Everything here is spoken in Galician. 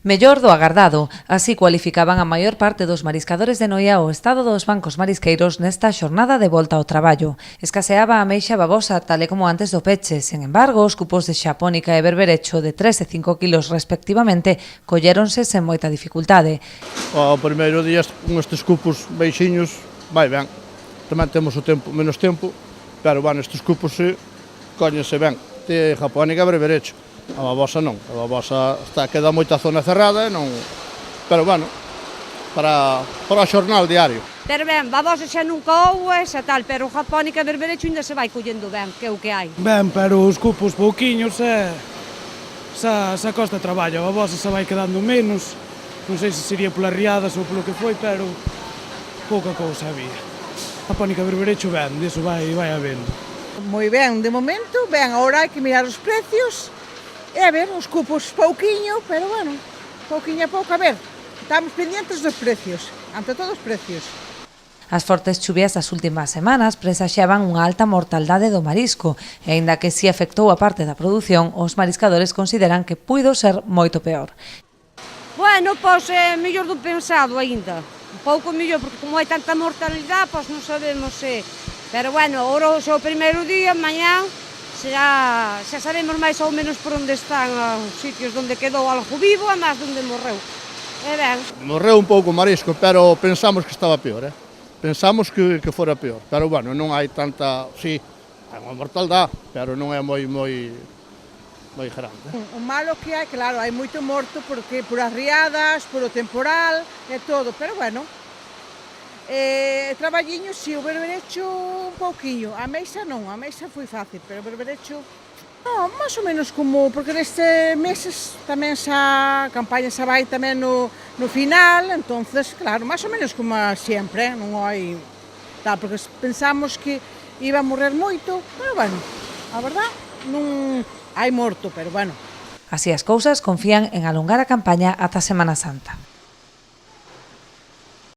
Mellor do agardado, así cualificaban a maior parte dos mariscadores de Noia o estado dos bancos marisqueiros nesta xornada de volta ao traballo. Escaseaba a ameixa babosa, tal e como antes do peche. Sen embargo, os cupos de xapónica e berberecho de 3 e 5 kilos respectivamente colléronse sen moita dificultade. O primeiro día con estes cupos beixiños vai ben. Tamén temos o tempo, menos tempo, pero bueno, estes cupos cóllense ben. Te xapónica e berberecho. A babosa non, a babosa queda moita zona cerrada, non, pero bueno, para o xornal diario. Pero ben, babosa xa nunca houve, xa tal, pero japónica e berberecho ainda se vai collendo ben, que é o que hai. Ben, pero os cupos pouquiños xa costa traballo, a babosa xa vai quedando menos, non sei se sería polas riadas ou polo que foi, pero pouca cousa había. Japónica e berberecho ben, diso vai habendo. Moi ben, de momento, ben, agora hai que mirar os precios. E a ver, os cupos pouquiño, pero bueno, pouquiño a pouco, a ver, estamos pendientes dos precios, ante todo os precios. As fortes chuvias das últimas semanas presaxaban unha alta mortaldade do marisco, e aínda que si afectou a parte da produción, os mariscadores consideran que puido ser moito peor. Bueno, pois é mellor do pensado aínda, un pouco mellor, porque como hai tanta mortalidade, pois non sabemos se... Pero bueno, ora xa o primeiro día, mañá, xa sabemos máis ou menos por onde están os sitios onde quedou algo vivo e máis onde morreu. E ben. Morreu un pouco o marisco, pero pensamos que estaba peor, Pensamos que fora peor, pero bueno, non hai tanta... Sí, hai unha mortaldade, pero non é moi grande. O malo que hai, claro, hai moito morto porque por as riadas, por o temporal e todo, pero bueno, traballiño, si, o berberecho un pouquiño, a meixa non, a meixa foi fácil, pero o berberecho, non, máis ou menos como, porque nestes meses tamén a campaña xa vai tamén no final, entonces, claro, máis ou menos como sempre, non hai tal, porque pensamos que iba a morrer moito, pero bueno, a verdad, non hai morto, pero bueno. Así as cousas, confían en alongar a campaña ata Semana Santa.